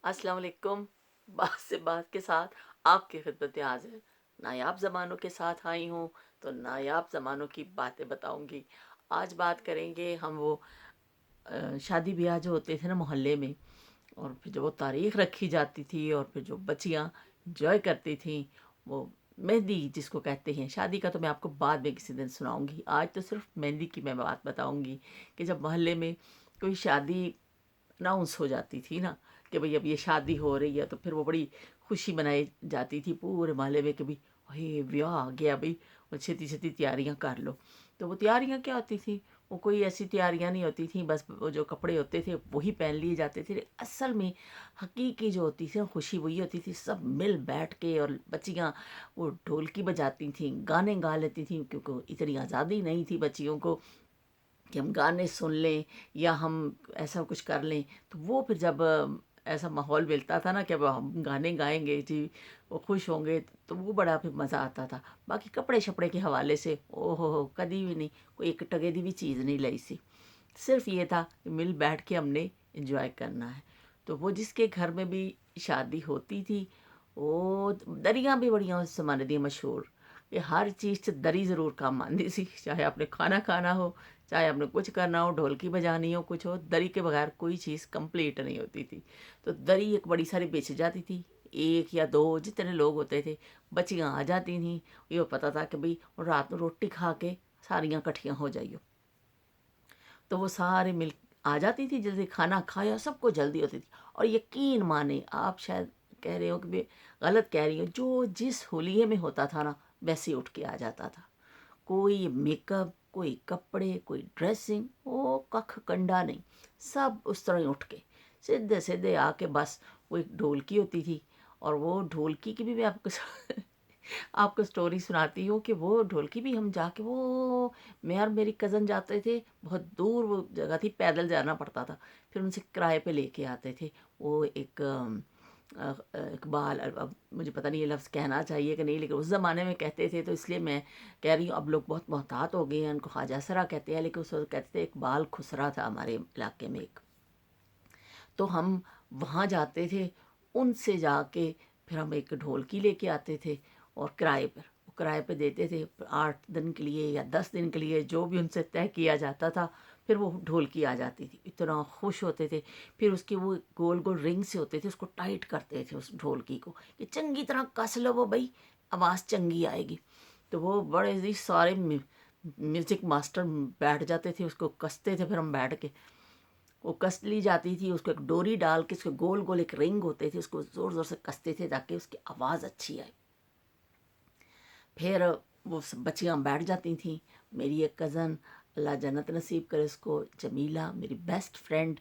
अस्सलाम वालेकुम। बात से बात के साथ आपकी खिदमत हाजिर। नायाब ज़मानों के साथ आई हूँ तो नायाब ज़मानों की बातें बताऊँगी। आज बात करेंगे हम वो शादी ब्याह जो होते थे ना मोहल्ले में, और फिर जो वो तारीख रखी जाती थी और फिर जो बच्चियाँ इंजॉय करती थी, वो मेहंदी जिसको कहते हैं। शादी का तो मैं आपको बाद में किसी दिन सुनाऊंगी, आज तो सिर्फ मेहंदी की मैं बात बताऊंगी कि जब मोहल्ले में कोई शादी अनाउंस हो जाती थी ना कि भाई अब ये शादी हो रही है, तो फिर वो बड़ी खुशी मनाई जाती थी पूरे मोहल्ले में कि भाई हे ब्याह आ गया भाई, और छेती छेती तैयारियां कर लो। तो वो तैयारियां क्या होती थी, वो कोई ऐसी तैयारियां नहीं होती थी, बस वो जो कपड़े होते थे वही पहन लिए जाते थे। असल में हकीकी जो होती थी ना खुशी वही होती थी, सब मिल बैठ के। और बच्चियाँ वो ढोलकी बजाती थी, गाने गा लेती थी, क्योंकि इतनी आज़ादी नहीं थी बच्चियों को कि हम गाने सुन लें या हम ऐसा कुछ कर लें। तो वो फिर जब ऐसा माहौल मिलता था ना कि अब हम गाने गाएंगे जी, वो खुश होंगे, तो वो बड़ा फिर मज़ा आता था। बाकी कपड़े शपड़े के हवाले से ओहो हो कभी भी नहीं, कोई एक टके दी भी चीज़ नहीं लाई सी। सिर्फ ये था कि मिल बैठ के हमने इंजॉय करना है। तो वो जिसके घर में भी शादी होती थी, वो दरियाँ भी बड़ियाँ उस ज़माने दी मशहूर, कि हर चीज़ से दरी ज़रूर काम आती सी। चाहे आपने खाना खाना हो, चाहे आपने कुछ करना हो, ढोलकी बजानी हो, कुछ हो, दरी के बगैर कोई चीज़ कंप्लीट नहीं होती थी। तो दरी एक बड़ी सारी बिछ जाती थी, एक या दो जितने लोग होते थे, बच्चियाँ आ जाती थीं। ये पता था कि भाई रात में रोटी खा के सारियाँ इकट्ठियाँ हो जाइयो। तो वो सारे मिल आ जाती थी, जल्दी खाना खाया, सबको जल्दी होती थी। और यकीन माने, आप शायद कह रहे हो कि मैं गलत कह रही हूँ, जो जिस होलिये में होता था ना वैसे ही उठ के आ जाता था। कोई मेकअप, कोई कपड़े, कोई ड्रेसिंग, वो कख कंडा नहीं, सब उस तरह ही उठ के सीधे सीधे आके बस। वो एक ढोलकी होती थी, और वो ढोलकी की भी मैं आपको आपको स्टोरी सुनाती हूँ कि वो ढोलकी भी हम जाके, वो मैं और मेरी कज़न जाते थे, बहुत दूर वो जगह थी, पैदल जाना पड़ता था। फिर उनसे किराए पे लेके आते थे। वो एक इकबाल, अब मुझे पता नहीं ये लफ्ज़ कहना चाहिए कि नहीं, लेकिन उस ज़माने में कहते थे, तो इसलिए मैं कह रही हूँ। अब लोग बहुत मोहतात हो गए हैं, उनको ख्वाजा सरा कहते हैं, लेकिन उस वक्त कहते थे इकबाल खुसरा था हमारे इलाके में एक। तो हम वहाँ जाते थे, उनसे जाके फिर हम एक ढोलकी लेके आते थे, और किराए पर, वो किराए पे देते थे 8 दिन के लिए या 10 दिन के लिए, जो भी उनसे तय किया जाता था। फिर वो ढोलकी आ जाती थी, इतना खुश होते थे। फिर उसके वो गोल गोल रिंग से होते थे, उसको टाइट करते थे उस ढोलकी को कि चंगी तरह कस लो वो भाई, आवाज़ चंगी आएगी। तो वो बड़े ही सारे म्यूज़िक मास्टर बैठ जाते थे, उसको कसते थे। फिर हम बैठ के, वो कस ली जाती थी, उसको एक डोरी डाल के, उसके गोल गोल एक रिंग होते थे, उसको ज़ोर ज़ोर से कसते थे ताकि उसकी आवाज़ अच्छी आए। फिर वो सब बच्चियाँ बैठ जाती थीं। मेरी एक कज़न, अल्लाह जन्नत नसीब करे उसको, जमीला, मेरी बेस्ट फ्रेंड,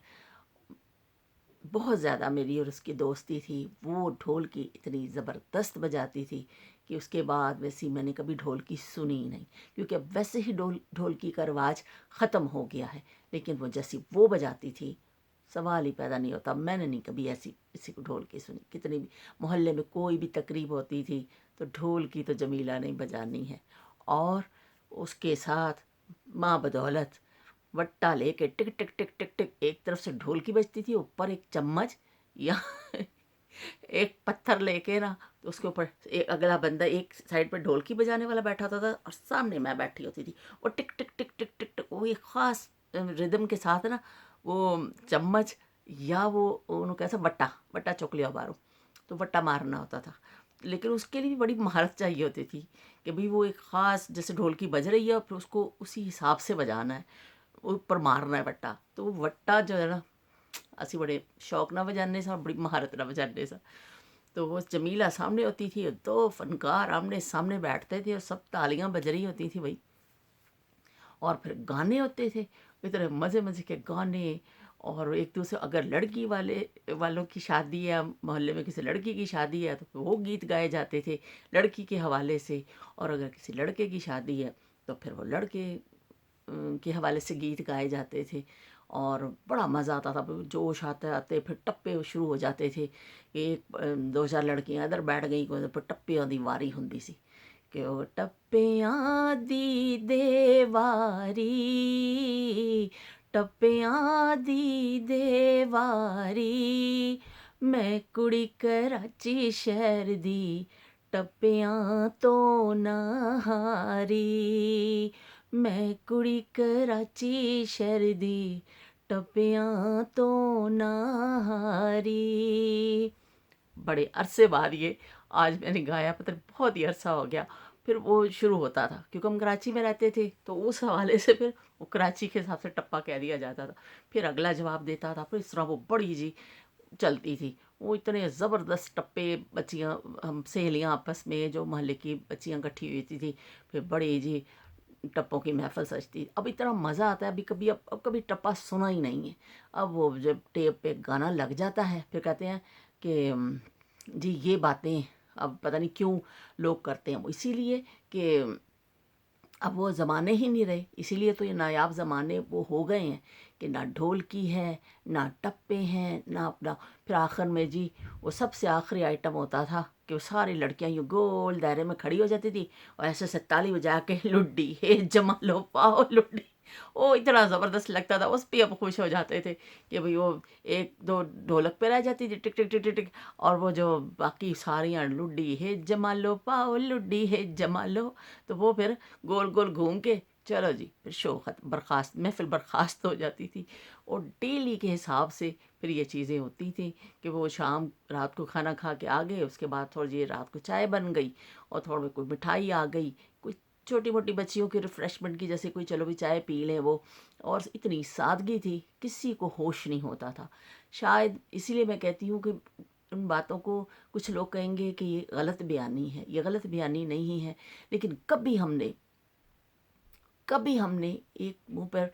बहुत ज़्यादा मेरी और उसकी दोस्ती थी। वो ढोल की इतनी ज़बरदस्त बजाती थी कि उसके बाद वैसी मैंने कभी ढोलकी सुनी ही नहीं, क्योंकि अब वैसे ही ढोलकी का रिवाज ख़त्म हो गया है। लेकिन वो जैसी वो बजाती थी, सवाल ही पैदा नहीं होता। मैंने नहीं कभी ऐसी किसी को ढोलकी सुनी। कितनी भी मोहल्ले में कोई भी तकरीब होती थी, तो ढोलकी तो जमीला ने बजानी है। और उसके साथ माँ बदौलत वट्टा लेके टिक टिक टिक टिक टिक, एक तरफ से ढोलकी बजती थी, ऊपर एक चम्मच या एक पत्थर लेके ना, तो उसके ऊपर एक अगला बंदा एक साइड पर ढोलकी बजाने वाला बैठा होता था, और सामने मैं बैठी होती थी। और टिक टिक टिक टिक टिक टिक, वो एक ख़ास रिदम के साथ ना, वो चम्मच या वो उन्होंने कैसा वट्टा वट्टा चुक लिया बारो, तो वट्टा मारना होता था। लेकिन उसके लिए भी बड़ी महारत चाहिए होती थी कि भाई वो एक ख़ास, जैसे ढोलकी बज रही है और फिर उसको उसी हिसाब से बजाना है, ऊपर मारना है वट्टा। तो वो वट्टा जो है ना, असी बड़े शौक ना बजाने से और बड़ी महारत ना बजाने से। तो वो जमीला सामने होती थी, दो फनकार आमने सामने बैठते थे, और सब तालियां बज रही होती थी भाई। और फिर गाने होते थे, इतने मज़े मज़े के गाने। और एक दूसरे, अगर लड़की वालों की शादी है, मोहल्ले में किसी लड़की की शादी है, तो वो गीत गाए जाते थे लड़की के हवाले से। और अगर किसी लड़के की शादी है, तो फिर वो लड़के के हवाले से गीत गाए जाते थे। और बड़ा मज़ा आता था, जोश आते आते फिर टप्पे शुरू हो जाते थे। एक दो चार लड़कियां इधर बैठ गई, कोई फिर टप्पियां दी वारी हुंदी सी कि ओ टप्पियां दी देवारी, टप्पियां दी देवारी, ਮੈਂ ਕੁੜੀ ਕਰਾਚੀ ਸ਼ਹਿਰ ਦੀ, ਟੱਪਿਆਂ ਤੋਂ ਨਾ ਹਾਰੀ। ਮੈਂ ਕੁੜੀ ਕਰਾਚੀ ਸ਼ਹਿਰ ਦੀ, ਟੱਪਿਆਂ ਤੋਂ ਨਾ हारी। बड़े अरसे बाद ये आज मैंने गाया, पता नहीं बहुत ही अरसा हो गया। फिर वो शुरू होता था क्योंकि हम कराची में रहते थे, तो उस हवाले से फिर वो कराची के हिसाब से टप्पा कह दिया जाता था। फिर अगला जवाब देता था, फिर इस तरह वो बड़ी जी चलती थी। वो इतने ज़बरदस्त टप्पे बच्चियाँ, हम सहेलियाँ आपस में जो मोहल्ले की बच्चियाँ इकट्ठी हुई थी, फिर बड़ी जी टप्पों की महफिल सजती। अब इतना मज़ा आता है, अभी कभी अब कभी टप्पा सुना ही नहीं है। अब वो जब टेप पे गाना लग जाता है, फिर कहते हैं कि जी ये बातें अब पता नहीं क्यों लोग करते हैं। वो इसीलिए कि अब वो ज़माने ही नहीं रहे, इसीलिए तो ये नायाब ज़माने वो हो गए हैं कि ना ढोलकी है, ना टप्पे हैं, ना अपना। फिर आखिर में जी वो सबसे आखिरी आइटम होता था कि वो सारी लड़कियां यूँ गोल दायरे में खड़ी हो जाती थी और ऐसे से ताली बजा के लुड्डी हे जमा लो पाओ लुड्डी। वो इतना ज़बरदस्त लगता था, उस पे अब खुश हो जाते थे कि भाई वो एक दो ढोलक पे रह जाती थी टिक टिक टिक टिक टिक, और वो जो बाकी सारियाँ लुड्डी हे जमा लो पाओ लुड्डी हे जमा लो, तो वो फिर गोल गोल घूम के चलो जी फिर शो खत्म, बर्खास्त, महफिल बर्खास्त हो जाती थी। और डेली के हिसाब से फिर ये चीज़ें होती थी कि वो शाम रात को खाना खा के आ गए, उसके बाद थोड़ी जी रात को चाय बन गई और थोड़ी कोई मिठाई आ गई, कोई छोटी मोटी बच्चियों की रिफ़्रेशमेंट की, जैसे कोई चलो भी चाय पी लें वो। और इतनी सादगी थी, किसी को होश नहीं होता था। शायद इसीलिए मैं कहती हूँ कि उन बातों को कुछ लोग कहेंगे कि ये गलत बयानी है, ये गलत बयानी नहीं है, लेकिन कभी हमने एक मुंह पर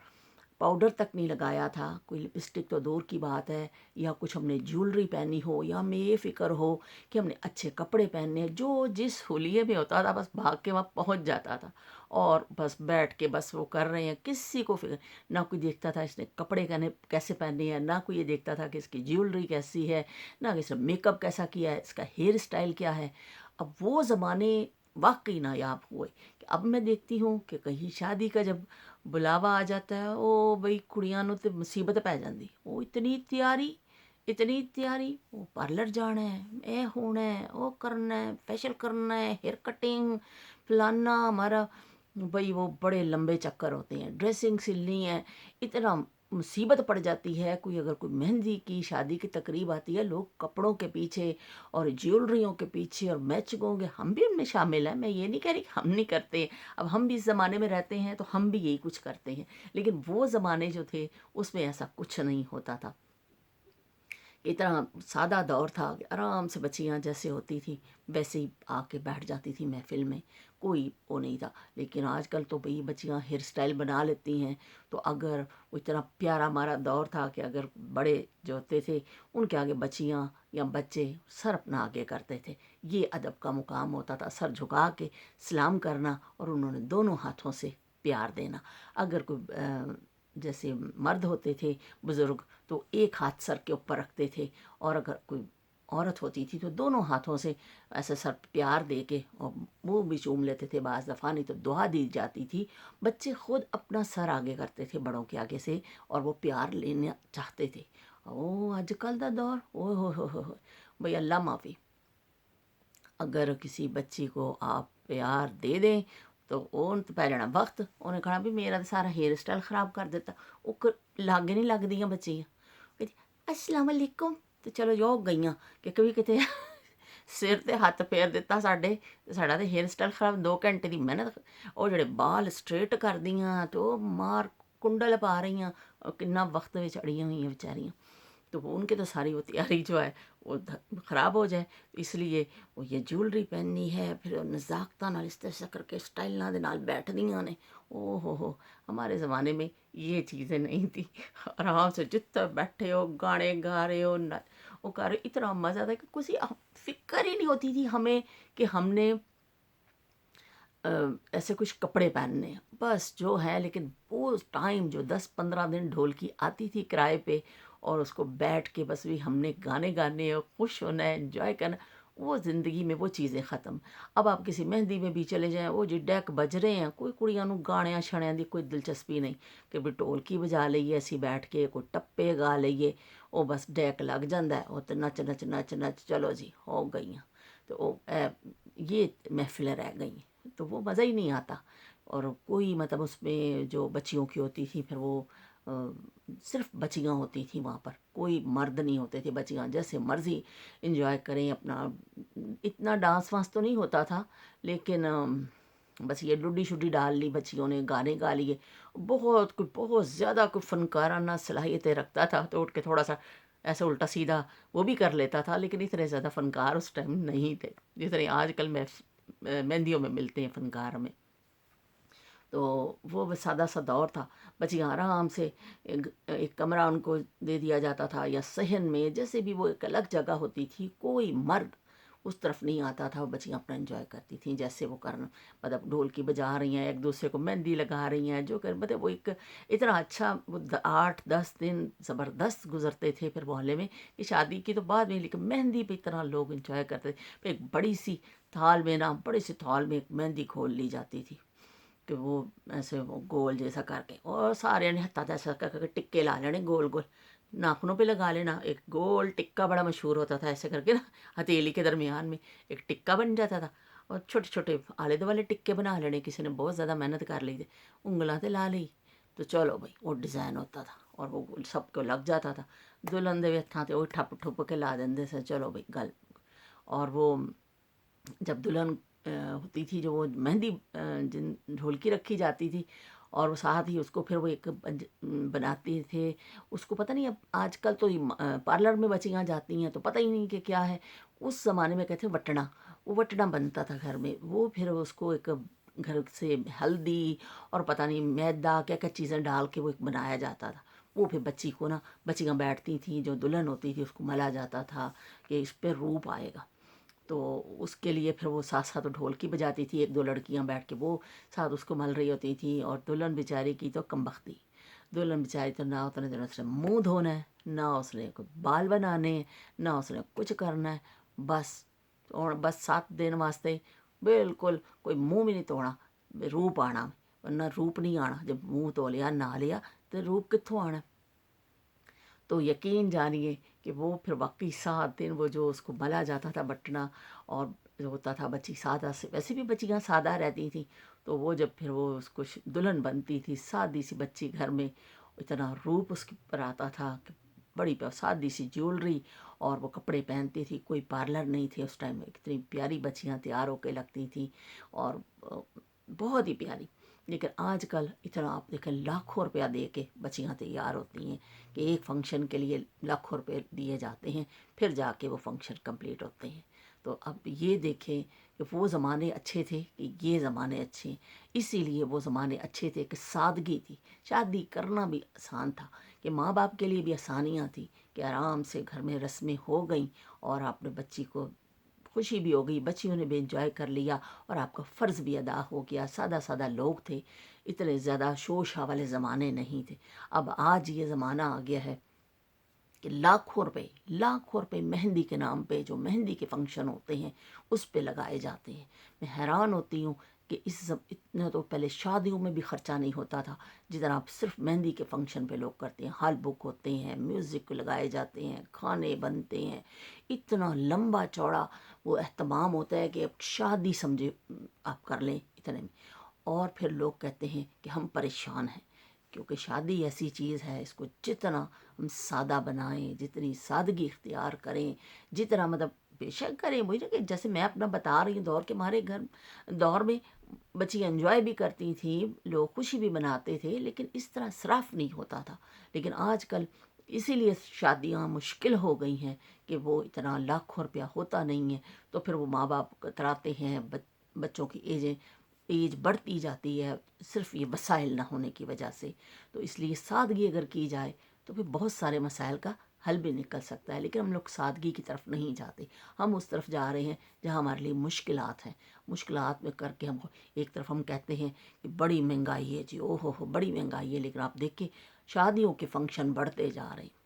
पाउडर तक नहीं लगाया था, कोई लिपस्टिक तो दूर की बात है, या कुछ हमने ज्वेलरी पहनी हो, या हमें ये फ़िक्र हो कि हमने अच्छे कपड़े पहनने, जो जिस हुलिये में होता था बस भाग के वहाँ पहुँच जाता था और बस बैठ के बस वो कर रहे हैं, किसी को फिक्र ना। कोई देखता था इसने कपड़े कैसे पहने हैं, ना कोई ये देखता था कि इसकी ज्वेलरी कैसी है, ना कि इसने मेकअप कैसा किया है, इसका हेयर स्टाइल क्या है। अब वो ज़माने वाकई नायाब हुए कि अब मैं देखती हूँ कि कहीं शादी का जब बुलावा आ जाता है, ओ बई कुड़ियां ਨੂੰ ਤੇ ਮੁਸੀਬਤ ਪੈ ਜਾਂਦੀ, ਉਹ ਇਤਨੀ ਤਿਆਰੀ, ਉਹ ਪਾਰਲਰ ਜਾਣਾ ਹੈ, ਇਹ ਹੋਣਾ है, वो करना है, फेशियल करना है, हेयर कटिंग फलाना हमारा। भाई वो बड़े लंबे चक्कर होते हैं, ड्रेसिंग सिलनी है, इतना मुसीबत पड़ जाती है। कोई अगर कोई मेहंदी की शादी की तकरीब आती है, लोग कपड़ों के पीछे और ज्वेलरियों के पीछे और मैचिंगों के, हम भी उनमें शामिल हैं, मैं ये नहीं कह रही कि हम नहीं करते। अब हम भी इस ज़माने में रहते हैं तो हम भी यही कुछ करते हैं, लेकिन वो ज़माने जो थे उसमें ऐसा कुछ नहीं होता था। इतना सादा दौर था कि आराम से बच्चियाँ जैसे होती थी वैसे ही आके बैठ जाती थी महफिल में, कोई वो नहीं था। लेकिन आजकल तो भाई बच्चियाँ हेयर स्टाइल बना लेती हैं, तो अगर वो इतना प्यारा हमारा दौर था कि अगर बड़े जो होते थे उनके आगे बच्चियाँ या बच्चे सर अपना आगे करते थे, ये अदब का मुकाम होता था, सर झुका के सलाम करना और उन्होंने दोनों हाथों से प्यार देना। अगर कोई जैसे मर्द होते थे बुज़ुर्ग, तो एक हाथ सर के ऊपर रखते थे, और अगर कोई औरत होती थी तो दोनों हाथों से ऐसे सर पे प्यार दे के और मुंह भी चूम लेते थे बाज़ दफ़ा, नहीं तो दुआ दी जाती थी। बच्चे खुद अपना सर आगे करते थे बड़ों के आगे से और वो प्यार लेना चाहते थे। ओ आजकल का दौर, ओ हो भाई अल्लाह माफ़ी। अगर किसी बच्ची को आप प्यार दे दें तो ਉਹਨੂੰ ਪੈ ਜਾਣਾ ਵਕਤ, ਉਹਨੇ ਕਹਣਾ ਵੀ ਮੇਰਾ ਤਾਂ ਸਾਰਾ ਹੇਅਰ ਸਟਾਈਲ ख़राब कर ਦਿੱਤਾ। ਉਹ ਲਾਗੇ ਨਹੀਂ ਲੱਗਦੀਆਂ ਬੱਚੀਆਂ, ਕਹਿੰਦੀ ਅਸਲਾਮ ਅਲੈਕੁਮ, ਤੇ ਚਲੋ ਜੋ ਗਈਆਂ ਕਿ ਕभी ਕਿਤੇ ਸਿਰ ਤੇ ਹੱਥ ਫੇਰ ਦਿੱਤਾ ਸਾਡੇ, ਤੇ ਸਾਡਾ ਤਾਂ ਹੇਅਰ ਸਟਾਈਲ ख़राब। 2 ਘੰਟੇ ਦੀ ਮਿਹਨਤ, ਉਹ ਜਿਹੜੇ ਬਾਲ ਸਟ੍ਰੇਟ ਕਰਦੀਆਂ ਤੇ ਉਹ ਮਾਰ ਕੁੰਡਲ ਪਾ ਰਹੀਆਂ, ਕਿੰਨਾ ਵਕਤ ਵਿੱਚ ਅੜੀਆਂ ਹੋਈਆਂ ਵਿਚਾਰੀਆਂ। तो वो उनके तो सारी वो तैयारी जो है वो ख़राब हो जाए, इसलिए वो ये ज्वेलरी पहननी है, फिर नज़ाकता नाल इस तरह करके स्टाइलों के नाल बैठदियां ने। ओ हो, हमारे ज़माने में ये चीज़ें नहीं थी। आराम से जितना बैठे हो गाने गा रहे हो, वो कर रहे, इतना मज़ा था कि किसी फिक्र ही नहीं होती थी हमें कि हमने ऐसे कुछ कपड़े पहनने हैं, बस जो है। लेकिन वो टाइम जो 10-15 दिन ढोलकी आती थी किराए पे और उसको बैठ के बस भी हमने गाने गाने और खुश होना है, एंजॉय करना, वो ज़िंदगी में वो चीज़ें ख़त्म। अब आप किसी मेहंदी में भी चले जाएं, वो जी डेक बज रहे हैं, कोई कुड़ियां नू गाणियां छड़ियां दी कोई दिलचस्पी नहीं कि भी ढोलकी बजा लईए असी बैठ के, कोई टप्पे गा लईए। وہ بس ڈیک لگ جاتا ہے وہ تو نچ نچ نچ نچ چلو جی ہو گئی ہیں، تو وہ یہ محفلیں رہ گئی ہیں، تو وہ مزہ ہی نہیں آتا۔ اور کوئی مطلب اس میں جو بچیوں کی ہوتی تھی پھر وہ صرف بچیاں ہوتی تھیں وہاں پر، کوئی مرد نہیں ہوتے تھے، بچیاں جیسے مرضی انجوائے کریں اپنا۔ اتنا ڈانس وانس تو نہیں ہوتا تھا، لیکن بس یہ لڈی شڈی ڈال لی بچیوں نے، گانے گا لیے۔ بہت زیادہ کوئی فنکارانہ صلاحیتیں رکھتا تھا تو اٹھ کے تھوڑا سا ایسے الٹا سیدھا وہ بھی کر لیتا تھا، لیکن اتنے زیادہ فنکار اس ٹائم نہیں تھے جتنے آج کل مہندیوں میں ملتے ہیں فنکار ہمیں۔ تو وہ بس سادہ سا دور تھا، بچیاں آرام سے ایک کمرہ ان کو دے دیا جاتا تھا یا صحن میں، جیسے بھی وہ ایک الگ جگہ ہوتی تھی، کوئی مرد اس طرف نہیں آتا تھا، وہ بچیاں اپنا انجوائے کرتی تھیں جیسے وہ کرنا، مطلب ڈھولکی بجا رہی ہیں، ایک دوسرے کو مہندی لگا رہی ہیں، جو کہ مطلب وہ ایک اتنا اچھا وہ 8-10 دن زبردست گزرتے تھے پھر محلے میں، کہ شادی کی تو بعد میں، لیکن مہندی پہ اتنا لوگ انجوائے کرتے تھے۔ پھر ایک بڑی سی تھال میں نا، بڑے سے تھال میں ایک مہندی کھول لی جاتی تھی کہ وہ ایسے وہ گول جیسا کر کے، اور سارے نے ہتھا جیسا کر کے ٹکے لا لینے گول گول، ناخنوں پہ لگا لینا۔ ایک گول ٹکا بڑا مشہور ہوتا تھا، ایسے کر کے نا ہتھیلی کے درمیان میں ایک ٹکا بن جاتا تھا، اور چھوٹے چھوٹے آلے والے ٹکے بنا لینے، کسی نے بہت زیادہ محنت کر لی تھی، انگلاں تے لا لی تو چلو بھائی وہ ڈیزائن ہوتا تھا، اور وہ سب کو لگ جاتا تھا۔ دلہن دے ہتھاں تے وہ ٹھپ ٹھپ کے لا دیندے سے، چلو بھائی گل۔ اور وہ جب دلہن ہوتی تھی، جو وہ مہندی ڈھولکی رکھی جاتی تھی، اور وہ ساتھ ہی اس کو پھر وہ ایک بناتے تھے، اس کو پتہ نہیں، اب آج کل تو پارلر میں بچیاں جاتی ہیں تو پتہ ہی نہیں کہ کیا ہے، اس زمانے میں کہتے ہیں وٹنا، وہ وٹنا بنتا تھا گھر میں، وہ پھر اس کو ایک گھر سے ہلدی اور پتہ نہیں میدا کیا کیا چیزیں ڈال کے وہ ایک بنایا جاتا تھا، وہ پھر بچی کو نا، بچیاں بیٹھتی تھیں، جو دلہن ہوتی تھی اس کو ملا جاتا تھا کہ اس پہ روپ آئے گا۔ تو اس کے لیے پھر وہ ساتھ ساتھ ڈھولکی بجاتی تھی، ایک دو لڑکیاں بیٹھ کے وہ ساتھ اس کو مل رہی ہوتی تھیں، اور دلہن بیچاری کی تو کم بختی، دلہن بیچاری تو نہ اتنے دن اس نے منہ دھونا ہے، نہ اس نے کوئی بال بنانے ہیں، نہ اس نے کچھ کرنا ہے، بس اور بس 7 دن واسطے بالکل کوئی منہ بھی نہیں توڑا، روپ آنا، ورنہ روپ نہیں آنا، جب منہ تو لیا نہ لیا تو روپ کتوں آنا۔ تو یقین جانیے کہ وہ پھر واقعی 7 دن وہ جو اس کو ملا جاتا تھا بٹنا، اور جو ہوتا تھا بچی سادہ سے، ویسے بھی بچیاں سادہ رہتی تھیں، تو وہ جب پھر وہ اس کو دلہن بنتی تھی، سادی سی بچی گھر میں، اتنا روپ اس کے پر آتا تھا کہ بڑی سادی سی جیولری، اور وہ کپڑے پہنتی تھی، کوئی پارلر نہیں تھے اس ٹائم میں، اتنی پیاری بچیاں تیار ہو کے لگتی تھیں، اور بہت ہی پیاری۔ لیکن آج کل اتنا آپ دیکھیں، لاکھوں روپیہ دے کے بچیاں تیار ہوتی ہیں، کہ ایک فنکشن کے لیے لاکھوں روپے دیے جاتے ہیں، پھر جا کے وہ فنکشن کمپلیٹ ہوتے ہیں۔ تو اب یہ دیکھیں کہ وہ زمانے اچھے تھے کہ یہ زمانے اچھے ہیں، اسی لیے وہ زمانے اچھے تھے کہ سادگی تھی، شادی کرنا بھی آسان تھا، کہ ماں باپ کے لیے بھی آسانیاں تھیں، کہ آرام سے گھر میں رسمیں ہو گئیں، اور آپ نے بچی کو خوشی بھی ہو گئی، بچیوں نے بھی انجوائے کر لیا، اور آپ کا فرض بھی ادا ہو گیا۔ سادہ سادہ لوگ تھے، اتنے زیادہ شوشہ والے زمانے نہیں تھے۔ اب آج یہ زمانہ آ گیا ہے کہ لاکھوں روپے مہندی کے نام پہ، جو مہندی کے فنکشن ہوتے ہیں اس پہ لگائے جاتے ہیں۔ میں حیران ہوتی ہوں کہ اتنا تو پہلے شادیوں میں بھی خرچہ نہیں ہوتا تھا جتنا آپ صرف مہندی کے فنکشن پہ لوگ کرتے ہیں۔ ہال بک ہوتے ہیں، میوزک لگائے جاتے ہیں، کھانے بنتے ہیں، اتنا لمبا چوڑا وہ اہتمام ہوتا ہے کہ اب شادی سمجھے آپ کر لیں اتنے میں، اور پھر لوگ کہتے ہیں کہ ہم پریشان ہیں، کیونکہ شادی ایسی چیز ہے، اس کو جتنا ہم سادہ بنائیں، جتنی سادگی اختیار کریں، جتنا مطلب بے شک کریں، وہی نا کہ جیسے میں اپنا بتا رہی ہوں، دور کے ہمارے گھر دور میں بچی انجوائے بھی کرتی تھیں، لوگ خوشی بھی مناتے تھے، لیکن اس طرح اسراف نہیں ہوتا تھا۔ لیکن آج کل اسی لیے شادیاں مشکل ہو گئی ہیں کہ وہ اتنا لاکھوں روپیہ ہوتا نہیں ہے، تو پھر وہ ماں باپ کتراتے ہیں، بچوں کی ایج بڑھتی جاتی ہے، صرف یہ وسائل نہ ہونے کی وجہ سے۔ تو اس لیے سادگی اگر کی جائے تو پھر بہت سارے مسائل کا حل بھی نکل سکتا ہے، لیکن ہم لوگ سادگی کی طرف نہیں جاتے، ہم اس طرف جا رہے ہیں جہاں ہمارے لیے مشکلات ہیں، مشکلات میں کر کے ہم ایک طرف ہم کہتے ہیں کہ بڑی مہنگائی ہے جی، او ہو بڑی مہنگائی ہے، لیکن آپ دیکھیں شادیوں کے فنکشن بڑھتے جا رہے ہیں،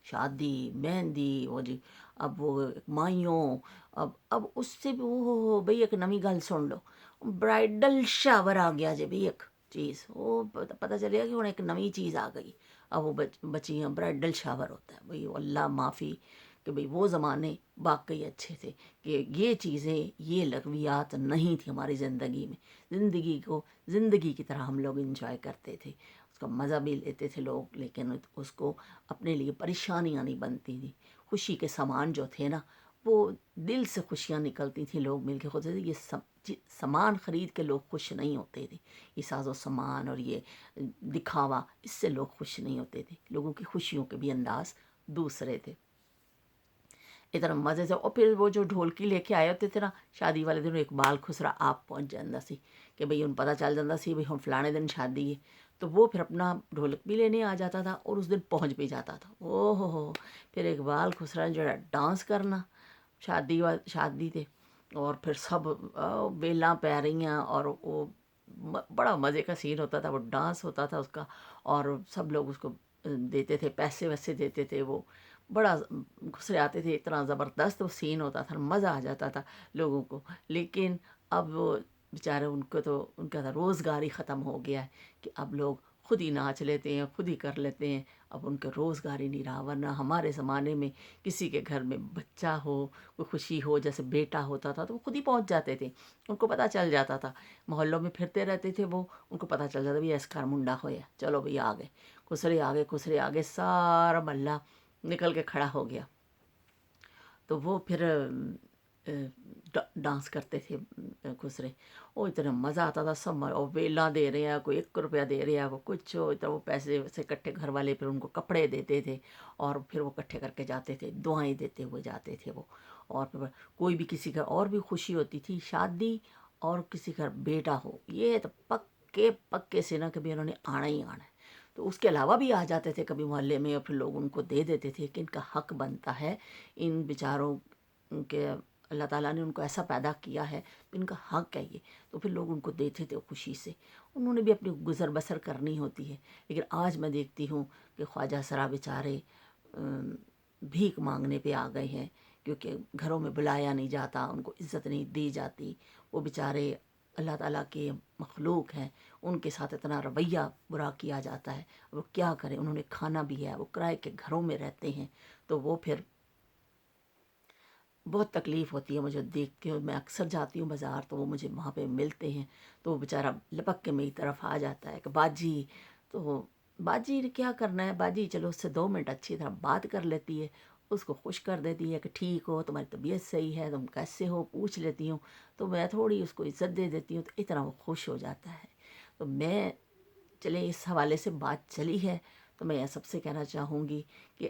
شادی مہندی وہ جی، اب وہ مائیوں، اب اس سے بھی وہ بھئی ایک نمی گل سن لو، برائڈل شاور آ گیا جی، بھی ایک چیز وہ پتہ چلے گا کہ ہوں ایک نئی چیز آ گئی، اب وہ بچیاں برائڈل شاور ہوتا ہے بھئی، اللہ معافی کہ بھئی وہ زمانے واقعی اچھے تھے کہ یہ چیزیں، یہ لغویات نہیں تھی ہماری زندگی میں. زندگی کو زندگی کی طرح ہم لوگ انجوائے کرتے تھے، اس کا مزہ بھی لیتے تھے لوگ، لیکن اس کو اپنے لیے پریشانیاں نہیں بنتی تھیں. خوشی کے سامان جو تھے نا، وہ دل سے خوشیاں نکلتی تھیں، لوگ مل کے خود سے. یہ سامان خرید کے لوگ خوش نہیں ہوتے تھے، یہ ساز و سامان اور یہ دکھاوا، اس سے لوگ خوش نہیں ہوتے تھے. لوگوں کی خوشیوں کے بھی انداز دوسرے تھے. اتنا مزے سے. اور پھر وہ جو ڈھولکی لے کے آئے ہوتے تھے نا شادی والے دن، اقبال خسرا آپ پہنچ جاتا سی کہ بھئی ان پتہ چل جاتا سی بھئی ہم فلانے دن شادی ہے، تو وہ پھر اپنا ڈھولک بھی لینے آ جاتا تھا اور اس دن پہنچ بھی جاتا تھا. او ہو پھر اقبال خسرا نے جو ڈانس کرنا شادی تھے، اور پھر سب بیلاں پہ رہی ہیں، اور وہ بڑا مزے کا سین ہوتا تھا. وہ ڈانس ہوتا تھا اس کا، اور سب لوگ اس کو دیتے تھے، پیسے ویسے دیتے تھے. وہ بڑا گھسرے آتے تھے، اتنا زبردست وہ سین ہوتا تھا، مزہ آ جاتا تھا لوگوں کو. لیکن اب وہ بیچارے ان کا تو روزگار ہی ختم ہو گیا ہے کہ اب لوگ خود ہی ناچ لیتے ہیں، خود ہی کر لیتے ہیں. اب ان کے روزگار ہی نہیں رہا. ورنہ ہمارے زمانے میں کسی کے گھر میں بچہ ہو، کوئی خوشی ہو، جیسے بیٹا ہوتا تھا تو وہ خود ہی پہنچ جاتے تھے. ان کو پتہ چل جاتا تھا، محلوں میں پھرتے رہتے تھے وہ، ان کو پتہ چل جاتا بھی ایس کار منڈا ہویا، چلو بھئی آگے خسرے آگے سارا محلہ نکل کے کھڑا ہو گیا. تو وہ پھر ڈانس کرتے تھے خسرے. وہ اتنا مزہ آتا تھا. سب اور ویلا دے رہے ہیں، کوئی 1 روپیہ دے رہے ہیں، وہ کچھ اتنا. وہ پیسے ویسے اکٹھے گھر والے پھر ان کو کپڑے دیتے تھے، اور پھر وہ اکٹھے کر کے جاتے تھے، دعائیں دیتے ہوئے جاتے تھے وہ. اور پھر کوئی بھی کسی گھر اور بھی خوشی ہوتی تھی، شادی اور کسی گھر بیٹا ہو، یہ تو پکے سے نا کبھی انہوں نے آنا ہی آنا ہے. تو اس کے علاوہ بھی آ جاتے تھے کبھی محلے میں، اور پھر لوگ ان کو دے دیتے تھے کہ ان کا حق بنتا ہے. ان بیچاروں کے اللہ تعالیٰ نے ان کو ایسا پیدا کیا ہے، ان کا حق ہے یہ. تو پھر لوگ ان کو دیتے تھے خوشی سے. انہوں نے بھی اپنی گزر بسر کرنی ہوتی ہے. لیکن آج میں دیکھتی ہوں کہ خواجہ سرا بیچارے بھیک مانگنے پہ آ گئے ہیں، کیونکہ گھروں میں بلایا نہیں جاتا، ان کو عزت نہیں دی جاتی. وہ بیچارے اللہ تعالیٰ کے مخلوق ہیں، ان کے ساتھ اتنا رویہ برا کیا جاتا ہے. وہ کیا کریں، انہوں نے کھانا بھی ہے، وہ کرائے کے گھروں میں رہتے ہیں. تو وہ پھر بہت تکلیف ہوتی ہے مجھے دیکھ کے. میں اکثر جاتی ہوں بازار تو وہ مجھے وہاں پہ ملتے ہیں، تو وہ بیچارہ لپک کے میری طرف آ جاتا ہے کہ باجی. تو باجی نے کیا کرنا ہے، باجی چلو اس سے 2 منٹ اچھی طرح بات کر لیتی ہے، اس کو خوش کر دیتی ہے کہ ٹھیک ہو، تمہاری طبیعت صحیح ہے، تم کیسے ہو پوچھ لیتی ہوں. تو میں تھوڑی اس کو عزت دے دیتی ہوں، تو اتنا وہ خوش ہو جاتا ہے. تو میں چلے اس حوالے سے بات چلی ہے، تو میں سب سے کہنا چاہوں گی کہ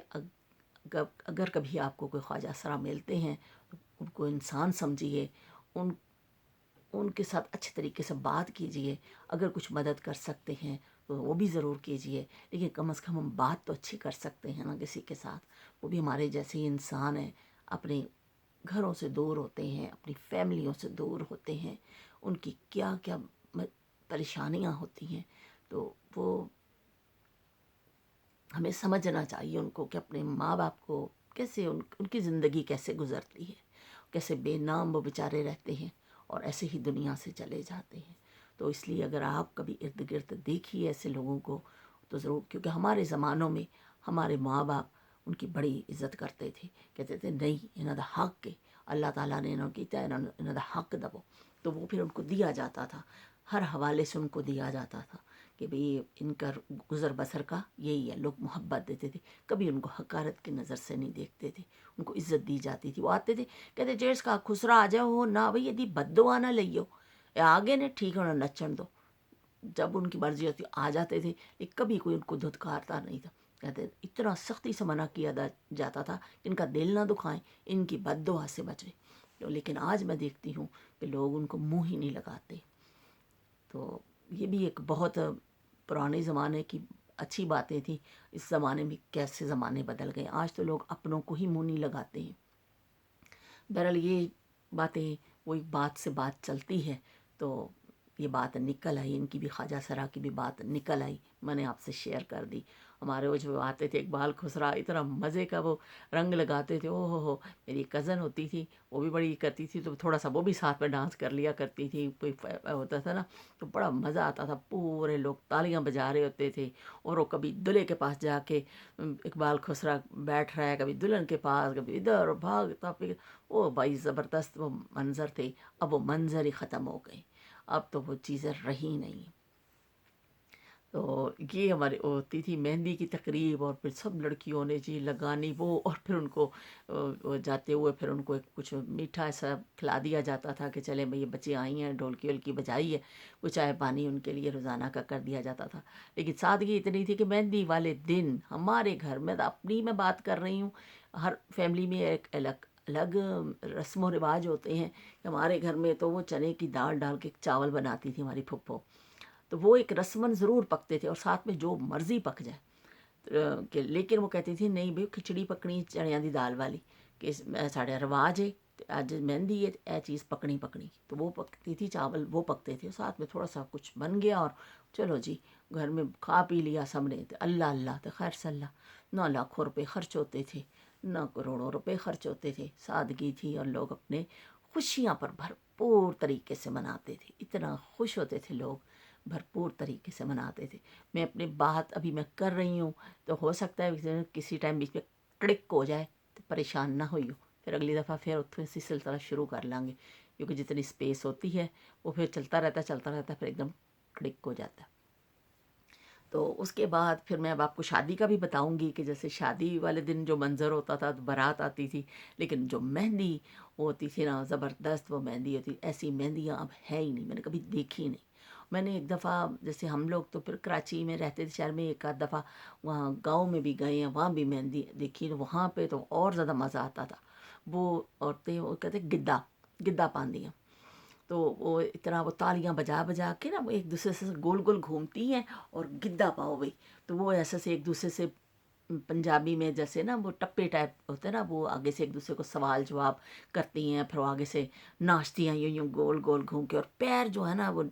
اگر کبھی آپ کو کوئی خواجہ سرا ملتے ہیں تو ان کو انسان سمجھیے، ان کے ساتھ اچھے طریقے سے بات کیجیے. اگر کچھ مدد کر سکتے ہیں تو وہ بھی ضرور کیجیے، لیکن کم از کم ہم بات تو اچھی کر سکتے ہیں نا کسی کے ساتھ. وہ بھی ہمارے جیسے ہی انسان ہیں، اپنے گھروں سے دور ہوتے ہیں، اپنی فیملیوں سے دور ہوتے ہیں، ان کی کیا کیا پریشانیاں ہوتی ہیں. تو وہ ہمیں سمجھنا چاہیے ان کو کہ اپنے ماں باپ کو کیسے ان کی زندگی کیسے گزرتی ہے، کیسے بے نام وہ بیچارے رہتے ہیں اور ایسے ہی دنیا سے چلے جاتے ہیں. تو اس لیے اگر آپ کبھی ارد گرد دیکھیے ایسے لوگوں کو تو ضرور، کیونکہ ہمارے زمانوں میں ہمارے ماں باپ ان کی بڑی عزت کرتے تھے، کہتے تھے نہیں انہوں دا حق ہے، اللہ تعالیٰ نے انہوں کیتا ہے، انہوں دا حق دبو. تو وہ پھر ان کو دیا جاتا تھا، ہر حوالے سے ان کو دیا جاتا تھا کہ بھئی ان کا گزر بسر کا یہی ہے. لوگ محبت دیتے تھے، کبھی ان کو حقارت کی نظر سے نہیں دیکھتے تھے، ان کو عزت دی جاتی تھی. وہ آتے تھے کہتے جیس کا خسرا آ جاؤ نہ بھئی یدی بد دعا نہ لئیو، آگے نے ٹھیک ہونا نچن دو. جب ان کی مرضی ہوتی آ جاتے تھے، لیکن کبھی کوئی ان کو دھتکارتا نہیں تھا. کہتے اتنا سختی سے منع کیا جاتا تھا کہ ان کا دل نہ دکھائیں، ان کی بد دعا سے بچیں. لیکن آج میں دیکھتی ہوں کہ لوگ ان کو منہ ہی نہیں لگاتے. تو یہ بھی ایک بہت پرانے زمانے کی اچھی باتیں تھیں. اس زمانے میں کیسے زمانے بدل گئے، آج تو لوگ اپنوں کو ہی منہ نہیں لگاتے ہیں. بہرحال یہ باتیں وہی بات سے بات چلتی ہے، تو یہ بات نکل آئی، ان کی بھی خواجہ سرا کی بھی بات نکل آئی، میں نے آپ سے شیئر کر دی. हमारे वो जो आते थे इकबाल खुसरा, इतना मज़े का वो रंग लगाते थे, ओ हो। मेरी कज़न होती थी, वो भी बड़ी करती थी, तो थोड़ा सा वो भी साथ में डांस कर लिया करती थी। कोई होता था ना, तो बड़ा मज़ा आता था, पूरे लोग तालियां बजा रहे होते थे। और वो कभी दूल्हे के पास जाके इकबाल खुसरा बैठ रहा है, कभी दुल्हन के पास, कभी इधर भागता फिर। ओ भाई ज़बरदस्त वो मंज़र थे। अब वो मंज़र ही ख़त्म हो गए, अब तो वो चीज़ें रही नहीं। तो ये हमारी होती थी मेहंदी की तकरीब, और फिर सब लड़कियों ने जी लगानी वो, और फिर उनको वो जाते हुए फिर उनको एक कुछ मीठा ऐसा खिला दिया जाता था कि चले भाई ये बच्चे आई हैं, ढोलकी वोलकी बजाई है, कुछ चाय पानी उनके लिए रोज़ाना का कर दिया जाता था। लेकिन सादगी इतनी थी कि मेहंदी वाले दिन हमारे घर में, अपनी मैं बात कर रही हूँ, हर फैमिली में एक अलग अलग रस्म व रिवाज होते हैं। हमारे घर में तो वो चने की दाल डाल के चावल बनाती थी हमारी फुप्पो, तो वो एक रस्मन ज़रूर पकते थे, और साथ में जो मर्ज़ी पक जाए। कि लेकिन वो कहती थी नहीं भाई खिचड़ी पकनी चणियां दी दाल वाली, कि साढ़े रवाज है, ते अज मेहंदी है, ए चीज़ पकनी पकनी। तो वो पकती थी, चावल वो पकते थे, साथ में थोड़ा सा कुछ बन गया, और चलो जी घर में खा पी लिया सबने, तो अल्लाह अल्लाह तो खैर सल्ला। ना लाखों रुपए खर्च होते थे, ना करोड़ों रुपए खर्च होते थे, सादगी थी, और लोग अपने खुशियाँ पर भरपूर तरीके से मनाते थे। इतना खुश होते थे लोग, भरपूर तरीके से मनाते थे। मैं अपनी बात अभी मैं कर रही हूँ, तो हो सकता है किसी टाइम बीच में क्लिक हो जाए, तो परेशान ना होइयो, फिर अगली दफ़ा फिर उत्थों से सिलसिला शुरू कर लांगे, क्योंकि जितनी स्पेस होती है वो फिर चलता रहता, फिर एकदम क्लिक हो जाता है। तो उसके बाद फिर मैं अब आपको शादी का भी बताऊंगी, कि जैसे शादी वाले दिन जो मंज़र होता था, तो बारात आती थी, लेकिन जो मेहंदी होती थी ना, ज़बरदस्त वो मेहंदी होती। ऐसी मेहंदियाँ अब है ही नहीं, मैंने कभी देखी नहीं। मैंने एक दफ़ा, जैसे हम लोग तो फिर कराची में रहते थे, शहर में, एक आध दफ़ा वहाँ गांव में भी गए हैं, वहाँ भी मेहंदी देखी, तो वहाँ पे तो और ज़्यादा मज़ा आता था। वो औरतें वो कहते गिद्दा गिद्दा पांदियाँ, तो वो इतना वो तालियां बजा बजा के ना, वो एक दूसरे से गोल गोल घूमती हैं, और गिद्दा पाओ भाई। तो वो ऐसे से एक दूसरे से, पंजाबी में जैसे ना वो टप्पे टाइप होते हैं ना, वो आगे से एक दूसरे को सवाल जवाब करती हैं, फिर वो आगे से नाचती हैं यूं यूं गोल गोल घूम के, और पैर जो है ना वो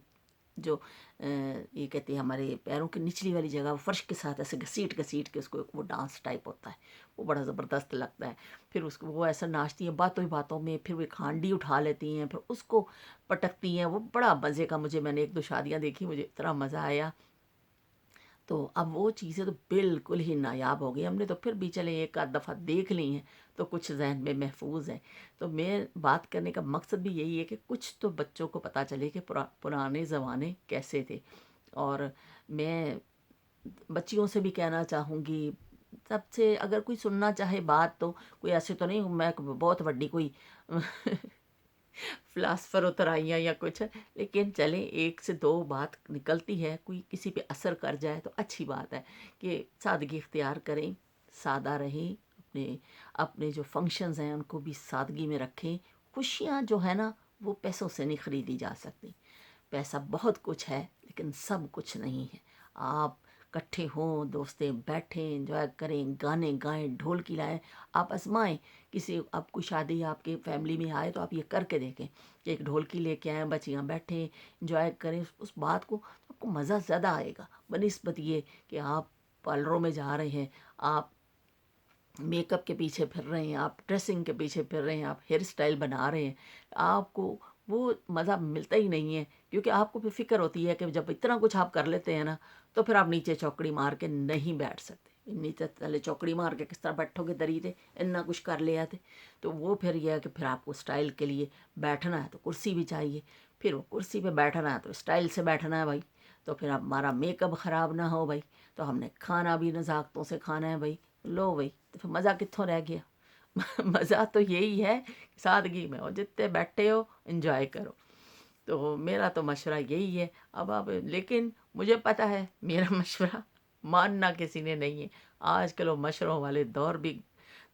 जो ये कहते हैं हमारे पैरों की निचली वाली जगह वो फर्श के साथ ऐसे घसीट घसीट के उसको, वो डांस टाइप होता है, वो बड़ा ज़बरदस्त लगता है। फिर उसको वो ऐसा नाचती हैं बातों ही बातों में, फिर वो एक हांडी उठा लेती हैं, फिर उसको पटकती हैं, वो बड़ा मज़े का। मुझे मैंने एक दो शादियाँ देखी, मुझे इतना मज़ा आया। तो अब वो चीज़ें तो बिल्कुल ही नायाब हो गई, हमने तो फिर भी चले एक आध दफ़ा देख ली हैं, तो कुछ जहन में महफूज है। तो मैं बात करने का मकसद भी यही है कि कुछ तो बच्चों को पता चले कि पुराने ज़माने कैसे थे। और मैं बच्चियों से भी कहना चाहूँगी, सबसे अगर कोई सुनना चाहे बात, तो कोई ऐसे तो नहीं हूँ मैं कि बहुत बड़ी कोई फिलासफर उतर आई हैं या कुछ, लेकिन चले एक से दो बात निकलती है, कोई किसी पे असर कर जाए तो अच्छी बात है। कि सादगी इख्तियार करें, सादा रहें, अपने अपने जो फंक्शंस हैं उनको भी सादगी में रखें। खुशियाँ जो है ना, वो पैसों से नहीं ख़रीदी जा सकती। पैसा बहुत कुछ है, लेकिन सब कुछ नहीं है। आप इकट्ठे हों, दोस्तें बैठें, एंजॉय करें, गाने गाएं, ढोलकी लाएं, आप आजमाएं। किसी आपको शादी आपके फैमिली में आए तो आप ये करके देखें कि एक ढोलकी लेके आएँ, बच्चियाँ बैठें, एंजॉय करें उस बात को, तो आपको मज़ा ज़्यादा आएगा बनिस्बत ये कि आप पार्लरों में जा रहे हैं, आप मेकअप के पीछे फिर रहे हैं, आप ड्रेसिंग के पीछे फिर रहे हैं, आप हेयर स्टाइल बना रहे हैं। आपको वो मज़ा मिलता ही नहीं है, क्योंकि आपको फिर फ़िक्र होती है कि जब इतना कुछ आप कर लेते हैं ना, तो फिर आप नीचे चौकड़ी मार के नहीं बैठ सकते। नीचे थल्ले चौकड़ी मार के किस तरह बैठोगे दरी ते, इतना कुछ कर लिया थे। तो वो फिर यह है कि फिर आपको स्टाइल के लिए बैठना है तो कुर्सी भी चाहिए, फिर वो कुर्सी पे बैठना है तो स्टाइल से बैठना है भाई। तो फिर अब हमारा मेकअप ख़राब ना हो भाई, तो हमने खाना भी नज़ाकतों से खाना है भाई। लो भाई, तो फिर मज़ा कित्थों रह गया। मज़ा तो यही है कि सादगी में हो, जितने बैठे हो एंजॉय करो। तो मेरा तो मशवरा यही है। अब आप, लेकिन मुझे पता है मेरा मशवरा मानना किसी ने नहीं है। आजकल वो मशवरों वाले दौर भी,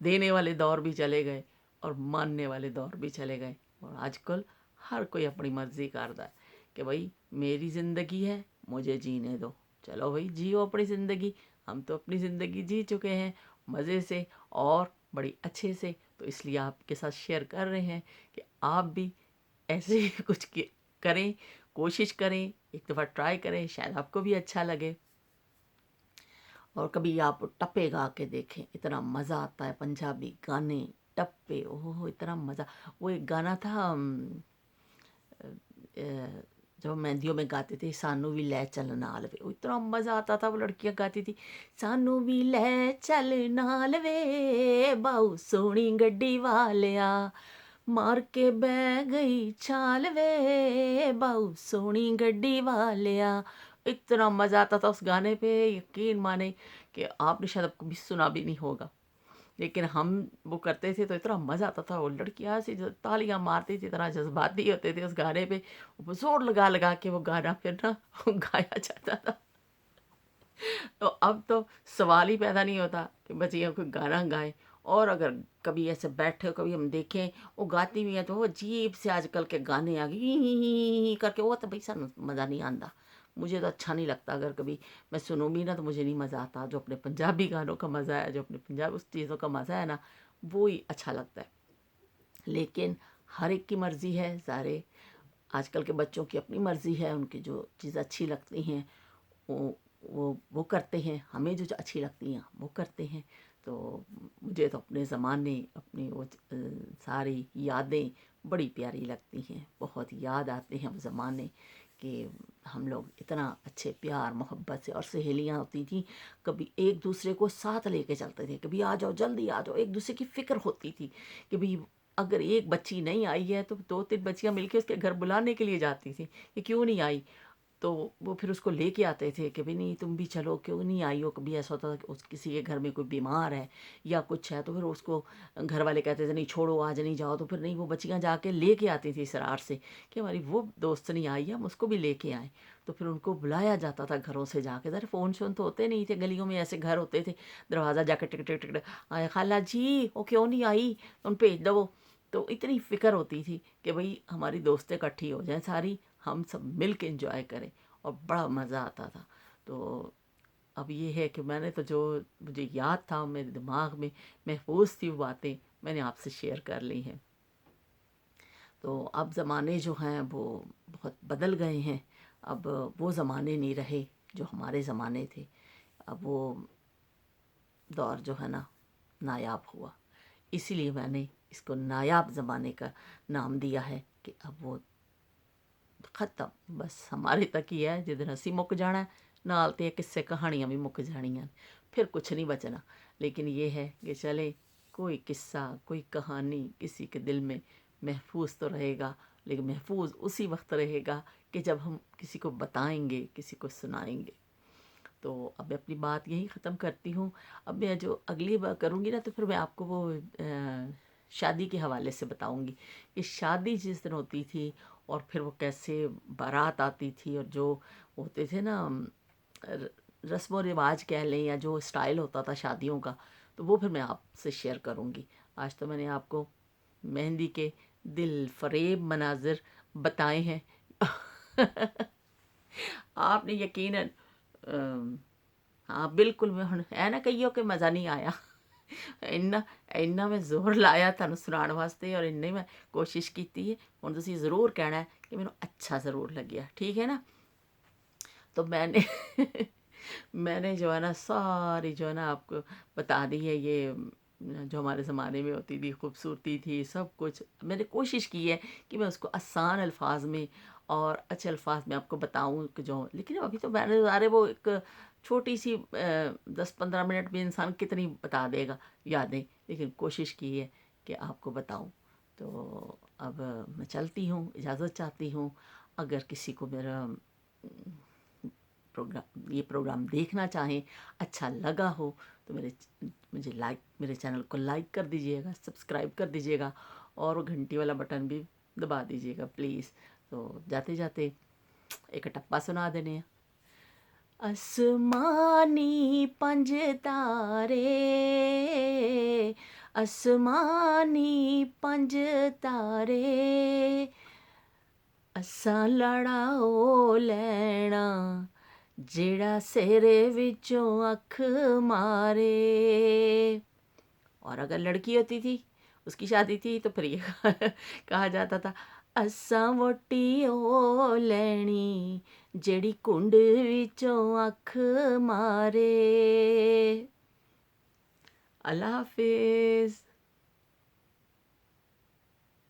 देने वाले दौर भी चले गए, और मानने वाले दौर भी चले गए। और आजकल हर कोई अपनी मर्ज़ी करता है कि भाई मेरी ज़िंदगी है, मुझे जीने दो। चलो भाई जियो अपनी ज़िंदगी, हम तो अपनी ज़िंदगी जी चुके हैं मज़े से और बड़ी अच्छे से। तो इसलिए आपके साथ शेयर कर रहे हैं कि आप भी ऐसे ही कुछ करें, कोशिश करें, एक दफ़ा ट्राई करें, शायद आपको भी अच्छा लगे। और कभी आप टप्पे गा के देखें, इतना मज़ा आता है। पंजाबी गाने, टप्पे, ओह इतना मज़ा। वो एक गाना था जो मेहंदियों में गाते थे, सानू भी लै चल नाल वे, वो इतना मज़ा आता था। वो लड़कियां गाती थी, सानू भी लै चल नाल वे बाऊ सोहनी गड्डी वालिया, मार के बह गई छाल वे बाऊ सोहनी गड्डी वालिया। इतना मज़ा आता था उस गाने पे, यकीन माने कि आपने शायद अब कभी सुना भी नहीं होगा, लेकिन हम वो करते थे तो इतना मज़ा आता था। वो लड़कियां ऐसी जो तालियां मारती थी, इतना जज्बाती होते थे उस गाने पे, वो जोर लगा लगा के वो गाना फिर ना गाया जाता था। तो अब तो सवाल ही पैदा नहीं होता कि बच्चियाँ कोई गाना गाएं। और अगर कभी ऐसे बैठे कभी हम देखें वो गाती भी हैं तो वो अजीब से आजकल के गाने आ गए ही करके, वो तो भाई सानू मज़ा नहीं आता। मुझे तो अच्छा नहीं लगता। अगर कभी मैं सुनूँ भी ना तो मुझे नहीं मज़ा आता। जो अपने पंजाबी गानों का मज़ा है, जो अपने पंजाब उस चीज़ों का मज़ा है ना, वो ही अच्छा लगता है। लेकिन हर एक की मर्ज़ी है, सारे आजकल के बच्चों की अपनी मर्ज़ी है, उनकी जो चीज़ अच्छी लगती हैं वो वो करते हैं, हमें जो अच्छी लगती हैं वो करते हैं। तो मुझे तो अपने ज़माने, अपनी वो सारी यादें बड़ी प्यारी लगती हैं। बहुत याद आते हैं वो ज़माने कि हम लोग इतना अच्छे प्यार मोहब्बत से, और सहेलियाँ होती थी, कभी एक दूसरे को साथ लेके चलते थे, कभी आ जाओ जल्दी आ जाओ, एक दूसरे की फ़िक्र होती थी कि भाई अगर एक बच्ची नहीं आई है तो दो तीन बच्चियाँ मिलके उसके घर बुलाने के लिए जाती थी कि क्यों नहीं आई। तो वो फिर उसको लेके आते थे कि भाई नहीं तुम भी चलो, क्यों नहीं आई हो। कभी ऐसा होता था कि उस किसी के घर में कोई बीमार है या कुछ है तो फिर उसको घर वाले कहते थे नहीं छोड़ो आज नहीं जाओ, तो फिर नहीं वो बच्चियां जाके लेके आती थी सरार से कि हमारी वो दोस्त नहीं आई है, हम उसको भी लेके आए। तो फिर उनको बुलाया जाता था घरों से जाके। ज़रा फ़ोन शोन तो होते नहीं थे, गलियों में ऐसे घर होते थे, दरवाज़ा जाके टिक टिक टिक आए खाला जी वो क्यों नहीं आई, उन भेज दो। तो इतनी फ़िक्र होती थी कि भाई हमारी दोस्तें इकट्ठी हो जाएं सारी, हम सब मिल के इंजॉय करें, और बड़ा मज़ा आता था। तो अब ये है कि मैंने तो जो मुझे याद था मेरे दिमाग में महफूज थी वो बातें मैंने आपसे शेयर कर ली हैं। तो अब ज़माने जो हैं वो बहुत बदल गए हैं। अब वो ज़माने नहीं रहे जो हमारे ज़माने थे। अब वो दौर जो है ना नायाब हुआ, इसीलिए मैंने इसको नायाब ज़माने का नाम दिया है कि अब वो ख़त्म, बस हमारे तक ही है। जिधर असी मुक जाना है नाल ते किस्से कहानियाँ भी मुक जानियां, फिर कुछ नहीं बचना। लेकिन ये है कि चले कोई किस्सा कोई कहानी किसी के दिल में महफूज तो रहेगा, लेकिन महफूज उसी वक्त रहेगा कि जब हम किसी को बताएंगे, किसी को सुनाएंगे। तो अब मैं अपनी बात यहीं ख़त्म करती हूँ। अब मैं जो अगली बार करूँगी ना तो फिर मैं आपको वो शादी के हवाले से बताऊँगी कि शादी जिस दिन होती थी और फिर वो कैसे बारात आती थी, और जो होते थे ना र- रस्म व रिवाज कह लें या जो स्टाइल होता था शादियों का, तो वो फिर मैं आपसे शेयर करूँगी। आज तो मैंने आपको मेहंदी के दिल फरेब मनाजिर बताए हैं। आपने यकीनन हाँ बिल्कुल, मैं हुण है ना कहियो कि मज़ा नहीं आया। इन्ना इन्ना मैं जोर लाया तुहानूं सुनाउण वास्ते, और इन्नी मैं कोशिश कीती है। हुण तुसीं ज़रूर कहना है कि मैनूं अच्छा ज़रूर लग्या, ठीक है ना। तो मैंने मैंने जो है ना सारी जो है ना आपको बता दी है। ये जो हमारे ज़माने में होती थी, खूबसूरती थी, सब कुछ मैंने कोशिश की है कि मैं उसको आसान अल्फाज में और अच्छे अल्फाज में आपको बताऊं कि जो, लेकिन अभी तो मैंने अरे वो एक छोटी सी 10-15 मिनट में इंसान कितनी बता देगा यादें, लेकिन कोशिश की है कि आपको बताऊं। तो अब मैं चलती हूँ, इजाज़त चाहती हूँ। अगर किसी को मेरा ये प्रोग्राम देखना चाहें, अच्छा लगा हो, तो मुझे मेरे चैनल को लाइक कर दीजिएगा, सब्सक्राइब कर दीजिएगा, और वो घंटी वाला बटन भी दबा दीजिएगा प्लीज़। तो जाते जाते एक टप्पा सुना देने हैं। आसमानी पंज तारे, आसमानी पंज तारे, असां लड़ा ओ लैना जेड़ा सेरे विचों अख मारे। और अगर लड़की होती थी, उसकी शादी थी, तो फिर ये कहा जाता था, असां वोटी ओ लैनी ਜਿਹੜੀ ਘੁੰਡ ਵਿੱਚੋਂ ਅੱਖ ਮਾਰੇ। ਅੱਲਾ ਹਾਫਿਜ਼।